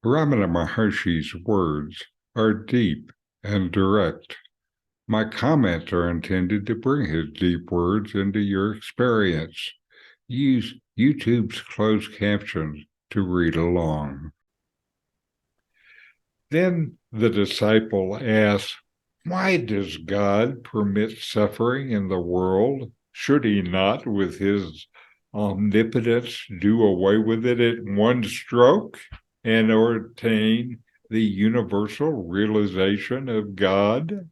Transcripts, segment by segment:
Ramana Maharshi's words are deep and direct. My comments are intended to bring his deep words into your experience. Use YouTube's closed captions to read along. Then the disciple asks, why does God permit suffering in the world? Should he not, with his omnipotence, do away with it at one stroke and ordain the universal realization of God?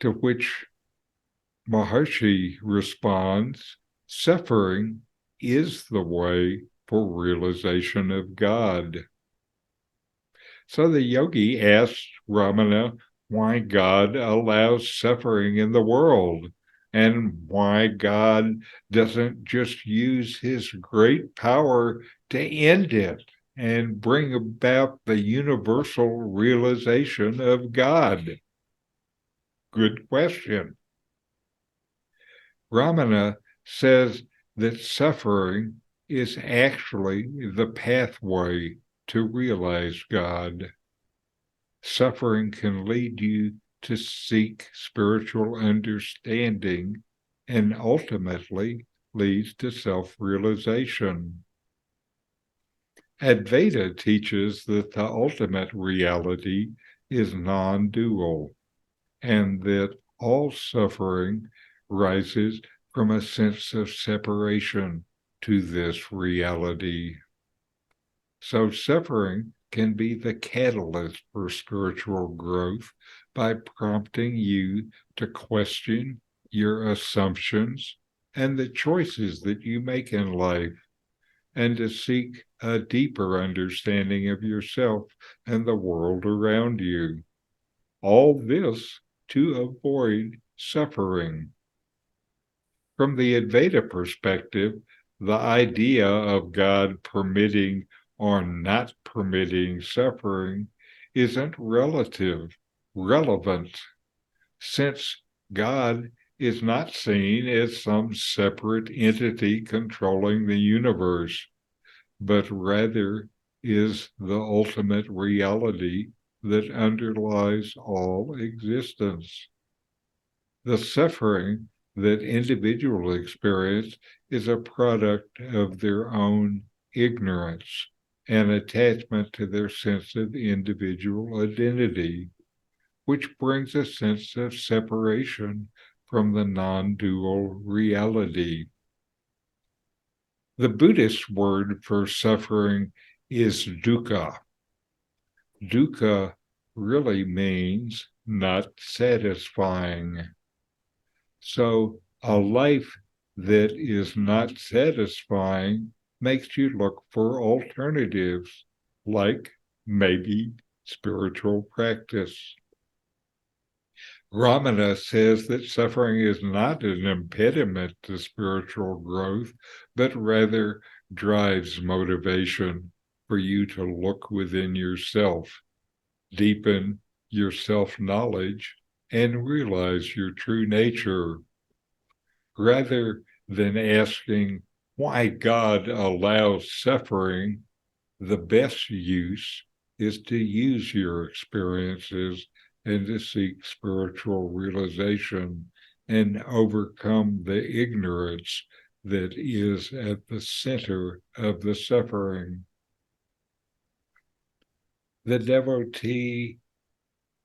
To which Maharshi responds, suffering is the way for realization of God. So the yogi asks Ramana why God allows suffering in the world and why God doesn't just use his great power to end it and bring about the universal realization of God. Good question. Ramana says that suffering is actually the pathway to realize God. Suffering can lead you to seek spiritual understanding and ultimately leads to self-realization. Advaita teaches that the ultimate reality is non-dual and that all suffering rises from a sense of separation to this reality. So suffering can be the catalyst for spiritual growth by prompting you to question your assumptions and the choices that you make in life, and to seek a deeper understanding of yourself and the world around you. All this to avoid suffering. From the Advaita perspective, the idea of God permitting or not permitting suffering isn't relevant, since God is not seen as some separate entity controlling the universe, but rather is the ultimate reality that underlies all existence. The suffering that individuals experience is a product of their own ignorance and attachment to their sense of individual identity, which brings a sense of separation from the non-dual reality. The Buddhist word for suffering is dukkha. Dukkha really means not satisfying. So a life that is not satisfying makes you look for alternatives, like maybe spiritual practice. Ramana says that suffering is not an impediment to spiritual growth, but rather drives motivation for you to look within yourself, deepen your self-knowledge, and realize your true nature. Rather than asking why God allows suffering, the best use is to use your experiences and to seek spiritual realization and overcome the ignorance that is at the center of the suffering. The devotee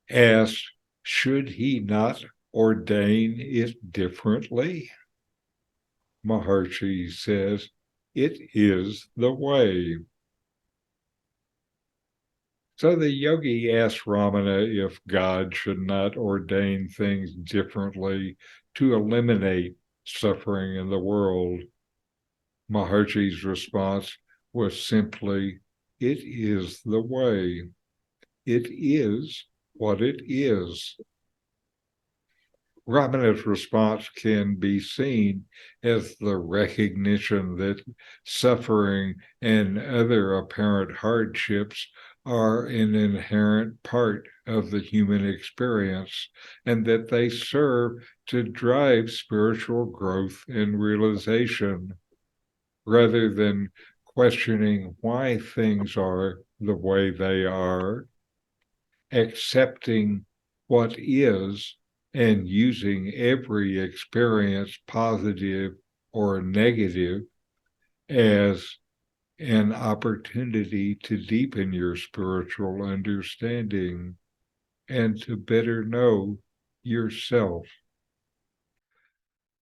asks, should he not ordain it differently? Maharshi says, it is the way. So the yogi asks Ramana if God should not ordain things differently to eliminate suffering in the world. Maharshi's response was simply, it is the way. It is what it is. Ramana's response can be seen as the recognition that suffering and other apparent hardships are an inherent part of the human experience, and that they serve to drive spiritual growth and realization, rather than questioning why things are the way they are, accepting what is, and using every experience, positive or negative, as an opportunity to deepen your spiritual understanding and to better know yourself.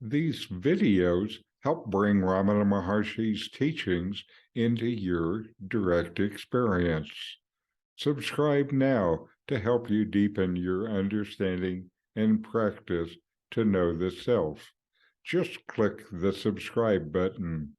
These videos help bring Ramana Maharshi's teachings into your direct experience. Subscribe now to help you deepen your understanding and practice to know the self. Just click the subscribe button.